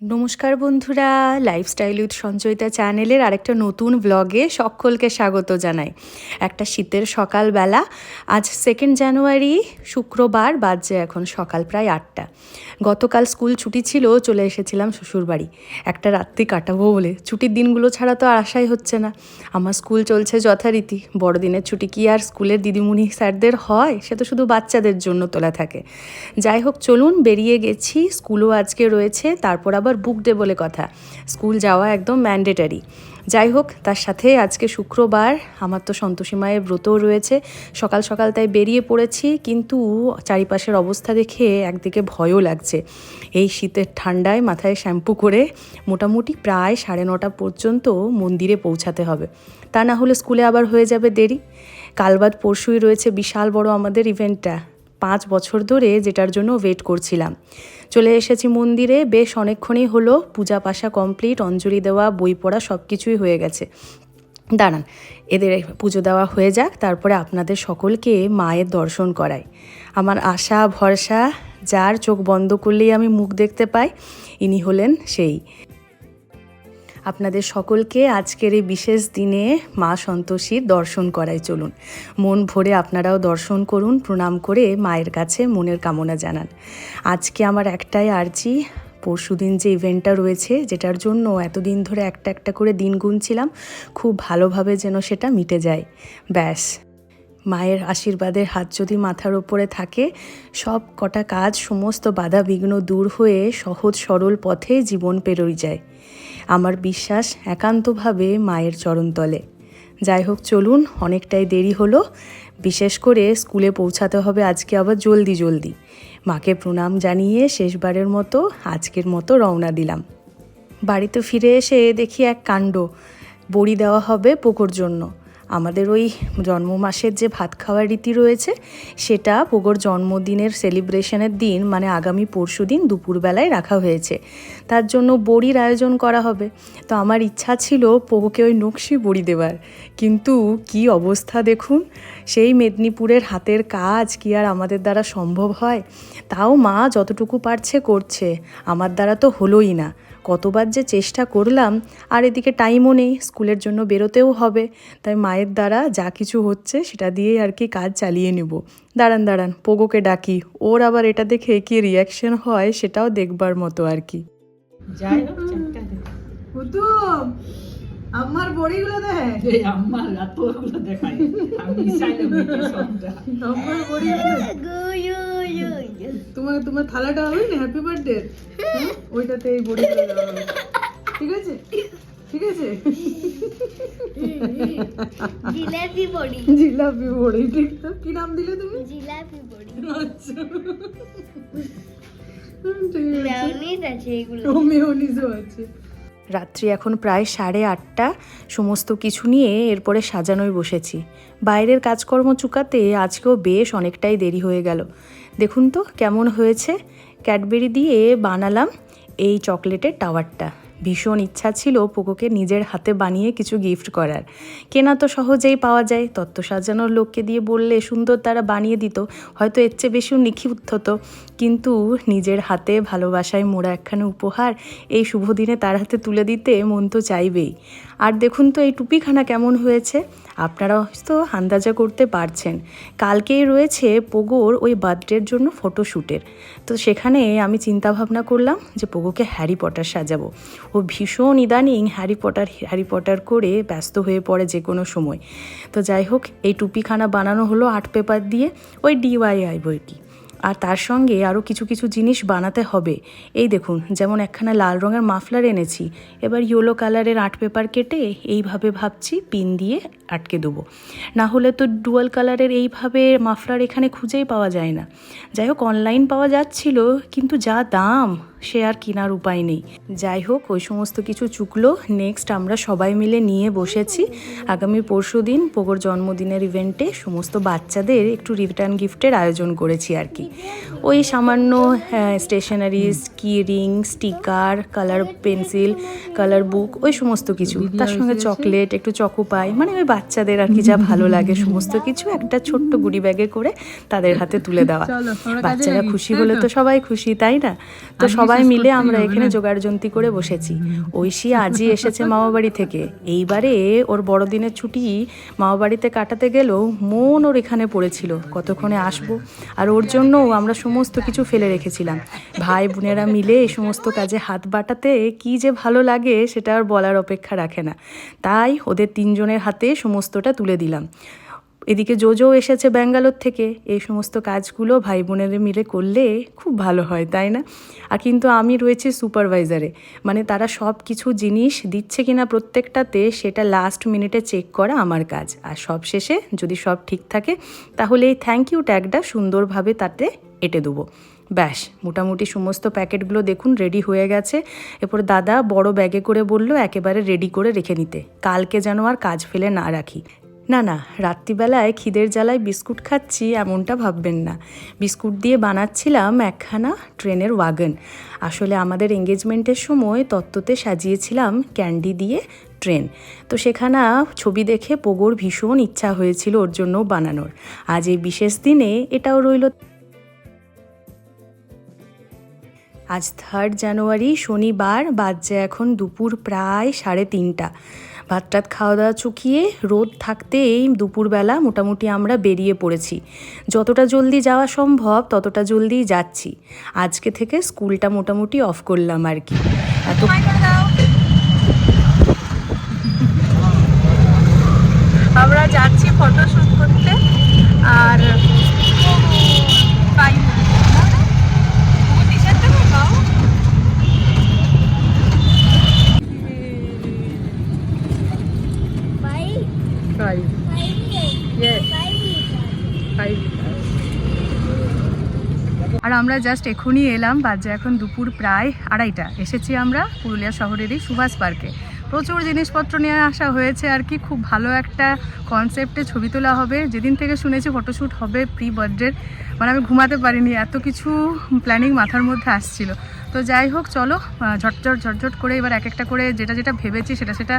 নমস্কার বন্ধুরা, lifestyle with Sanchayita চ্যানেলের আরেকটা নতুন ব্লগে সকলকে স্বাগত জানাই। একটা শীতের সকালবেলা, আজ 2 জানুয়ারি শুক্রবার, বাজে এখন সকাল প্রায় 8টা। গতকাল স্কুল ছুটি ছিল, চলে এসেছিলাম শ্বশুরবাড়ি একটা রাত্রি কাটাবো বলে। ছুটির দিনগুলো ছাড়া তো আর আশাই হচ্ছে না। আমার স্কুল চলছে যথারীতি। বড়দিনের ছুটি কি আর স্কুলের দিদিমণি স্যারদের হয়? সে তো শুধু বাচ্চাদের জন্য তোলা থাকে। যাই হোক, চলুন বেরিয়ে গেছি। স্কুলও আজকে রয়েছে, তারপর আবার বুক ডে বলে কথা, স্কুল যাওয়া একদম ম্যান্ডেটারি। যাই হোক, তার সাথে আজকে শুক্রবার, আমার তো সন্তোষী মায়ের ব্রতও রয়েছে। সকাল সকাল তাই বেরিয়ে পড়েছি, কিন্তু চারিপাশের অবস্থা দেখে একদিকে ভয়ও লাগছে। এই শীতের ঠান্ডায় মাথায় শ্যাম্পু করে মোটামুটি প্রায় 9:30 পর্যন্ত মন্দিরে পৌঁছাতে হবে, তা না হলে স্কুলে আবার হয়ে যাবে দেরি। কাল বাদ পরশুই রয়েছে বিশাল বড় আমাদের ইভেন্টটা, 5 বছর ধরে যেটার জন্য ওয়েট করছিলাম। চলে এসেছি মন্দিরে, বেশ অনেকক্ষণই হলো। পূজা পাশা কমপ্লিট, অঞ্জলি দেওয়া, বই পড়া সব কিছুই হয়ে গেছে। দাঁড়ান, এদের পুজো দেওয়া হয়ে যাক, তারপরে আপনাদের সকলকে মায়ের দর্শন করাই। আমার আশা ভরসা, যার চোখ বন্ধ করলেই আমি মুখ দেখতে পাই, ইনি হলেন সেই। আপনাদের সকলকে আজকের এই বিশেষ দিনে মা সন্তোষীর দর্শন করাই। চলুন, মন ভরে আপনারাও দর্শন করুন, প্রণাম করে মায়ের কাছে মনের কামনা জানান। আজকে আমার একটাই আর্জি, পরশুদিন যে ইভেন্টটা রয়েছে, যেটার জন্য এতদিন ধরে একটা একটা করে দিন গুনছিলাম, খুব ভালোভাবে যেন সেটা মিটে যায়। ব্যাস, মায়ের আশীর্বাদের হাত যদি মাথার ওপরে থাকে, সব কটা কাজ, সমস্ত বাধা বিঘ্ন দূর হয়ে সহজ সরল পথে জীবন পেরোই যায়। আমার বিশ্বাস একান্তভাবে মায়ের চরণতলে। যাই হোক, চলুন, অনেকটাই দেরি হলো। বিশেষ করে স্কুলে পৌঁছাতে হবে আজকে আবার জলদি জলদি। মাকে প্রণাম জানিয়ে শেষবারের মতো আজকের মতো রওনা দিলাম। বাড়িতে ফিরে এসে দেখি এক কাণ্ড, বড়ি দেওয়া হবে পোগোর জন্য। আমাদের ওই জন্ম মাসের যে ভাত খাওয়ার রীতি রয়েছে, সেটা পোগোর জন্মদিনের সেলিব্রেশনের দিন, মানে আগামী পরশুদিন দুপুরবেলায় রাখা হয়েছে। তার জন্য বড়ির আয়োজন করা হবে। তো আমার ইচ্ছা ছিল পোগোকে ওই নকশি বড়ি দেওয়ার, কিন্তু কি অবস্থা দেখুন। সেই মেদিনীপুরের হাতের কাজ কি আর আমাদের দ্বারা সম্ভব হয়? তাও মা যতটুকু পারছে করছে, আমার দ্বারা তো হলোই না। কতবার যে চেষ্টা করলাম, আর এদিকে টাইমও নেই, স্কুলের জন্য বেরোতেও হবে। তাই মায়ের দ্বারা যা কিছু হচ্ছে সেটা দিয়েই আর কি কাজ চালিয়ে নেব। দাঁড়ান পোগোকে ডাকি, ওর আবার এটা দেখে কি রিয়াকশন হয় সেটাও দেখবার মতো আর কি। যাই হোক, আমার বড়িগুলো দেখ, আমার রাতগুলো দেখাই, আমি চাইলে আমার বড়িগুলো তোমার থালাটা হবে না হ্যাপি বার্থডে, ওইটাতে এই বড়িগুলো দেওয়া হবে। ঠিক আছে, ঠিক আছে। জিলাপি বড়ি, জিলাপি বড়ি, ঠিক তো? কি নাম দিলে তুমি? জিলাপি বড়ি। আচ্ছা, মেয়োনিজ আছে, এগুলো মেয়োনিজও আছে। রাত্রি এখন প্রায় 8:30। সমস্ত কিছু নিয়ে এরপরে সাজানোয় বসেছি। বাইরের কাজকর্ম চুকাতে আজকেও বেশ অনেকটাই দেরি হয়ে গেল। দেখুন তো কেমন হয়েছে। ক্যাডবেরি দিয়ে বানালাম এই চকলেটের টাওয়ারটা। ভীষণ ইচ্ছা ছিল পোগোকে নিজের হাতে বানিয়ে কিছু গিফট করার। কেনা তো সহজেই পাওয়া যায়, তত্ত্ব সাজানোর লোককে দিয়ে বললে সুন্দর তারা বানিয়ে দিত, হয়তো এর চেয়ে বেশিও নিখুঁত হতো। কিন্তু নিজের হাতে ভালোবাসায় মোড়া একখানা উপহার এই শুভ দিনে তার হাতে তুলে দিতে মন তো চাইবেই। আর দেখুন তো এই টুপিখানা কেমন হয়েছে, আপনারা হয়তো আন্দাজা করতে পারছেন। কালকেই রয়েছে পোগোর ওই বার্থডের জন্য ফটোশ্যুটের। তো সেখানে আমি চিন্তা ভাবনা করলাম যে পোগোকে হ্যারি পটার সাজাবো। ও ভীষণ ইদানিং হ্যারি পটার করে ব্যস্ত হয়ে পড়ে যে কোনো সময়। তো যাই হোক, এই টুপিখানা বানানো হলো আর্ট পেপার দিয়ে, ওই DIY বইটি। আর তার সঙ্গে আরও কিছু কিছু জিনিস বানাতে হবে। এই দেখুন, যেমন একখানা লাল রঙের মাফলার এনেছি, এবার ইয়েলো কালারের আর্ট পেপার কেটে এইভাবে ভাবছি পিন দিয়ে আটকে দেবো। না হলে তো ডুয়াল কালারের এইভাবে মাফলার এখানে খুঁজেই পাওয়া যায় না। যাই হোক, অনলাইন পাওয়া যাচ্ছিল, কিন্তু যা দাম, সে আর কেনার উপায় নেই। যাই হোক, ওই সমস্ত কিছু চুকলো নেক্সট আমরা সবাই মিলে নিয়ে বসেছি আগামী পরশুদিন পোগোর জন্মদিনের ইভেন্টে সমস্ত বাচ্চাদের একটু রিটার্ন গিফটের আয়োজন করেছি আর কি। ওই সামান্য স্টেশনারিজ, কি ring, sticker, colour pencil, colour বুক, ওই সমস্ত কিছু, তার সঙ্গে চকলেট, একটু চকো পাই, মানে ওই বাচ্চাদের আর কি যা ভালো লাগে সমস্ত কিছু একটা ছোট্ট গুডি ব্যাগে করে তাদের হাতে তুলে দেওয়া। বাচ্চারা খুশি হলে তো সবাই খুশি, তাই না? তো সবাই মিলে আমরা এখানে জোগাড়যন্ত্রী করে বসেছি। ঐশী আজই এসেছে মামাবাড়ি থেকে। এইবারে ওর বড়দিনের ছুটি মামাবাড়িতে কাটাতে গেলেও মন ওর এখানে পড়েছিল কতক্ষণে আসবো, আর ওর জন্য আমরা সমস্ত কিছু ফেলে রেখেছিলাম। ভাই বোনেরা মিলে এই সমস্ত কাজে হাত বাটাতে কি যে ভালো লাগে সেটা আর বলার অপেক্ষা রাখে না। তাই ওদের তিনজনের হাতে সমস্তটা তুলে দিলাম। এদিকে জোজো এসেছে ব্যাঙ্গালোর থেকে। এই সমস্ত কাজগুলো ভাই বোনেরা মিলে করলে খুব ভালো হয়, তাই না? আর কিন্তু আমি রয়েছি সুপারভাইজারে, মানে তারা সব কিছু জিনিস দিচ্ছে কিনা প্রত্যেকটাতে সেটা লাস্ট মিনিটে চেক করা আমার কাজ। আর সব শেষে যদি সব ঠিক থাকে তাহলে এই থ্যাংক ইউ ট্যাগটা সুন্দরভাবে তাতে এঁটে দেবো। ব্যাস, মোটামুটি সমস্ত প্যাকেটগুলো দেখুন রেডি হয়ে গেছে। এরপর দাদা বড় ব্যাগে করে বলল একেবারে রেডি করে রেখে নিতে, কালকে যেন আর কাজ ফেলে না রাখি। না না, রাত্রিবেলায় খিদের জ্বালায় বিস্কুট খাচ্ছি এমনটা ভাববেন না। বিস্কুট দিয়ে বানাচ্ছিলাম একখানা ট্রেনের ওয়াগন। আসলে আমাদের এঙ্গেজমেন্টের সময় তত্ত্বতে সাজিয়েছিলাম ক্যান্ডি দিয়ে ট্রেন। তো সেখানা ছবি দেখে পোগোর ভীষণ ইচ্ছা হয়েছিল ওর জন্য বানানোর। আজ এই বিশেষ দিনে এটাও রইল। আজ 3 জানুয়ারি শনিবার, বাজছে এখন দুপুর প্রায় 3:30। ভাত টাত খাওয়া দাওয়া চুকিয়ে রোদ থাকতেই দুপুরবেলা মোটামুটি আমরা বেরিয়ে পড়েছি। যতটা জলদি যাওয়া সম্ভব ততটা জলদি যাচ্ছি। আজকে থেকে স্কুলটা মোটামুটি অফ করলাম আর কি। এত আমরা যাচ্ছি ফটোশ্যুট করতে। আর আর আমরা জাস্ট এখনই এলাম, বাজে এখন দুপুর প্রায় 2:30। এসেছি আমরা পুরুলিয়া শহরেরই সুভাষ পার্কে। প্রচুর জিনিসপত্র নিয়ে আসা হয়েছে আর কি। খুব ভালো একটা কনসেপ্টে ছবি তোলা হবে। যেদিন থেকে শুনেছি ফটোশ্যুট হবে প্রি বার্থডের, মানে আমি ঘুমাতে পারিনি, এত কিছু প্ল্যানিং মাথার মধ্যে আসছিল। তো যাই হোক, চলো ঝটঝট করে এবার এক একটা করে যেটা যেটা ভেবেছি সেটা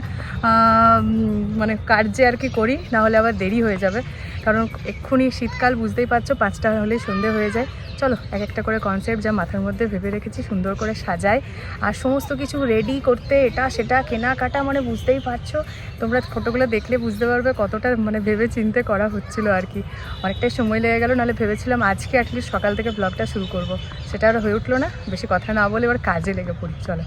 মানে কার্যে আর কি করি, নাহলে আবার দেরি হয়ে যাবে। কারণ এক্ষুনি শীতকাল, বুঝতেই পারছো, 5টা হলেই সন্ধে হয়ে যায়। চলো এক একটা করে কনসেপ্ট যা মাথার মধ্যে ভেবে রেখেছি সুন্দর করে সাজাই। আর সমস্ত কিছু রেডি করতে এটা সেটা কেনাকাটা, মানে বুঝতেই পারছো, তোমরা ফটোগুলো দেখলে বুঝতে পারবে কতটা মানে ভেবে চিন্তে করা হচ্ছিল আর কি। অনেকটাই সময় লেগে গেল, নাহলে ভেবেছিলাম আজকে অ্যাটলিস্ট সকাল থেকে ব্লগটা শুরু করব, সেটা আর হয়ে উঠলো না। বেশি কথা না বলে এবার কাজে লেগে পড়ি, চলো।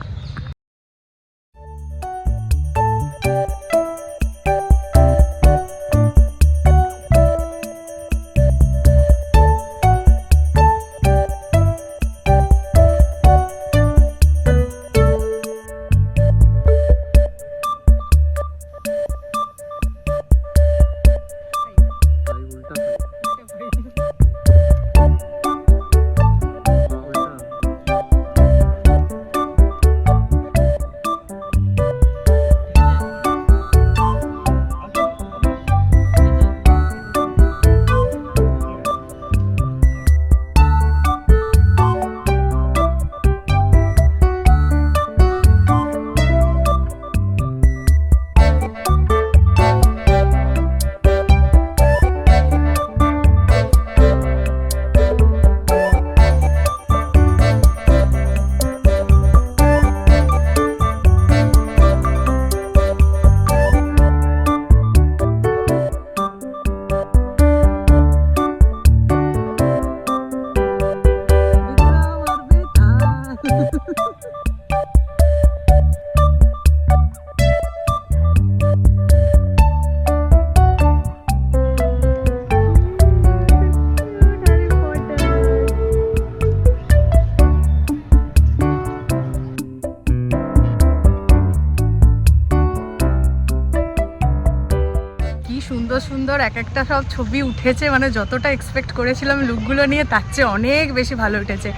সুন্দর এক একটা সব ছবি উঠেছে, মানে যতটা এক্সপেক্ট করেছিলাম লুকগুলো নিয়ে তার চেয়ে অনেক বেশি ভালো উঠেছে।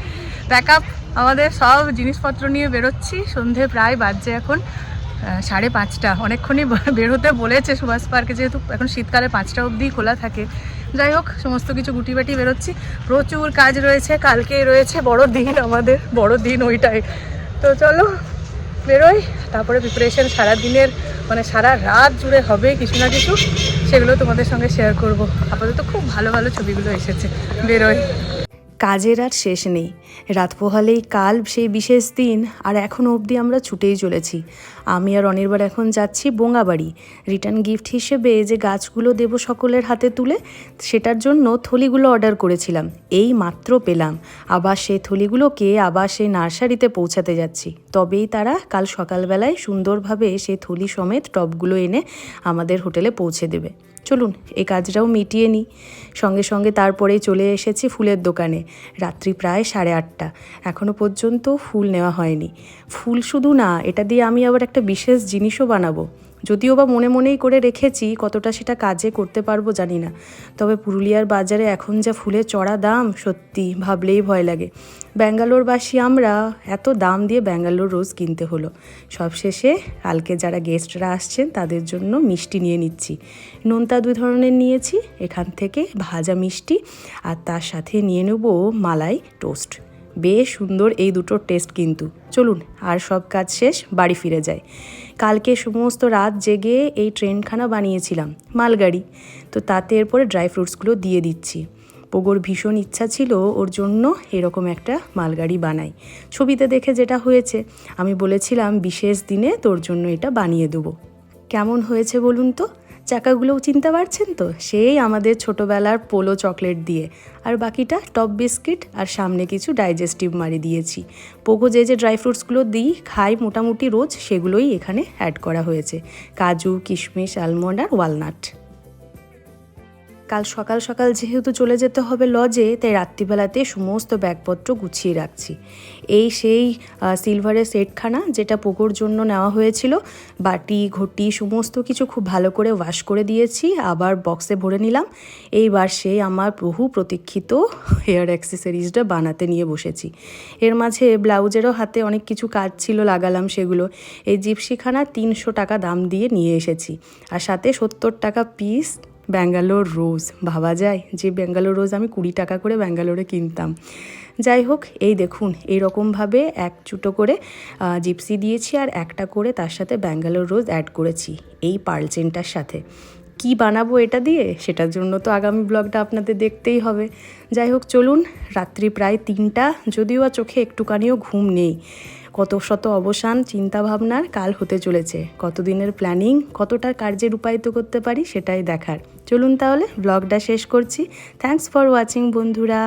প্যাকআপ আমাদের সব জিনিসপত্র নিয়ে বেরোচ্ছি। সন্ধে প্রায় বাজছে এখন 5:30। অনেকক্ষণই বের হতে বলেছে সুভাষ পার্কে, যেহেতু এখন শীতকালে 5টা অবধি খোলা থাকে। যাই হোক, সমস্ত কিছু গুটিবাটি বেরোচ্ছি। প্রচুর কাজ রয়েছে, কালকেই রয়েছে বড় দিন, আমাদের বড় দিন ওইটাই। তো চলো বেরোই, তারপরে প্রিপারেশন সারা দিনের মানে সারা রাত জুড়ে হবে কিছু না কিছু, সেগুলো তোমাদের সঙ্গে শেয়ার করব। আপাতত খুব ভালো ভালো ছবিগুলো এসেছে, বেরোই। কাজের আর শেষ নেই, রাত পোহালেই কাল সেই বিশেষ দিন, আর এখনও অবধি আমরা ছুটেই চলেছি। আমি আর অনির্বাণ এখন যাচ্ছি বোঙাবাড়ি। রিটার্ন গিফট হিসেবে যে গাছগুলো দেব সকলের হাতে তুলে, সেটার জন্য থলিগুলো অর্ডার করেছিলাম, এই মাত্র পেলাম। আবার সেই থলিগুলোকে আবার সেই নার্সারিতে পৌঁছাতে যাচ্ছি, তবেই তারা কাল সকালবেলায় সুন্দরভাবে সেই থলি সমেত টবগুলো এনে আমাদের হোটেলে পৌঁছে দেবে। চলুন এই কাজটাও মিটিয়ে নিই। সঙ্গে সঙ্গে তারপরেই চলে এসেছি ফুলের দোকানে। রাত্রি প্রায় 8:30, এখনও পর্যন্ত ফুল নেওয়া হয়নি। ফুল শুধু না, এটা দিয়ে আমি আবার একটা বিশেষ জিনিসও বানাবো, যদিও বা মনে মনেই করে রেখেছি, কতটা সেটা কাজে করতে পারবো জানি না। তবে পুরুলিয়ার বাজারে এখন যা ফুলের চড়া দাম, সত্যি ভাবলেই ভয় লাগে। ব্যাঙ্গালোরবাসী আমরা, এত দাম দিয়ে ব্যাঙ্গালোর রোজ কিনতে হলো। সবশেষে কালকে যারা গেস্টরা আসছেন তাদের জন্য মিষ্টি নিয়ে নিচ্ছি। নোনতা 2 ধরনের নিয়েছি, এখান থেকে ভাজা মিষ্টি, আর তার সাথে নিয়ে নেব মালাই টোস্ট। বেশ সুন্দর এই দুটোর টেস্ট কিন্তু। চলুন আর সব কাজ শেষ, বাড়ি ফিরে যাই। কালকে সমস্ত রাত জেগে এই ট্রেনখানা বানিয়েছিলাম, মালগাড়ি। তো তাতে এরপরে ড্রাই ফ্রুটসগুলো দিয়ে দিচ্ছি। পোগোর ভীষণ ইচ্ছা ছিল ওর জন্য এরকম একটা মালগাড়ি বানাই। ছবিতে দেখে যেটা হয়েছে, আমি বলেছিলাম বিশেষ দিনে তোর জন্য এটা বানিয়ে দেবো। কেমন হয়েছে বলুন তো? চাকাগুলোও চিনতে পারছেন তো? সেই আমাদের ছোটোবেলার পোলো চকলেট দিয়ে, আর বাকিটা টপ বিস্কিট, আর সামনে কিছু ডাইজেস্টিভ মারি দিয়েছি। পোগো যে ড্রাই ফ্রুটসগুলো দিই খাই মোটামুটি রোজ, সেগুলোই এখানে অ্যাড করা হয়েছে, কাজু, কিশমিশ, আলমন্ড আর ওয়ালনাট। কাল সকাল সকাল যেহেতু চলে যেতে হবে লজে, তাই রাত্রিবেলাতে সমস্ত ব্যাগপত্র গুছিয়ে রাখছি। এই সেই সিলভারের সেটখানা যেটা পোগোর জন্য নেওয়া হয়েছিল, বাটি ঘটি সমস্ত কিছু খুব ভালো করে ওয়াশ করে দিয়েছি, আবার বক্সে ভরে নিলাম। এইবার সেই আমার বহু প্রতীক্ষিত হেয়ার অ্যাক্সেসরিজটা বানাতে নিয়ে বসেছি। এর মাঝে ব্লাউজেরও হাতে অনেক কিছু কাজ ছিল, লাগালাম সেগুলো। এই জিপসিখানা 300 টাকা দাম দিয়ে নিয়ে এসেছি, আর সাথে 70 টাকা পিস ব্যাঙ্গালোর রোজ। ভাবা যায় যে ব্যাঙ্গালোর রোজ আমি 20 টাকা করে ব্যাঙ্গালোরে কিনতাম। যাই হোক, এই দেখুন এইরকমভাবে এক চুটো করে জিপসি দিয়েছি, আর একটা করে তার সাথে ব্যাঙ্গালোর রোজ অ্যাড করেছি এই পার্ল চেনটার সাথে। কি বানাবো এটা দিয়ে, সেটার জন্য তো আগামী ব্লগটা আপনাদের দেখতেই হবে। যাই হোক চলুন, রাত্রি প্রায় 3টা, যদিও চোখে একটুখানিও ঘুম নেই। কত শত অবসান চিন্তাভাবনার কাল হতে চলেছে, কতদিনের প্ল্যানিং কতটা কার্যে রূপায়িত করতে পারি সেটাই দেখার। চলুন তাহলে ব্লগটা শেষ করছি। থ্যাঙ্কস ফর ওয়াচিং বন্ধুরা।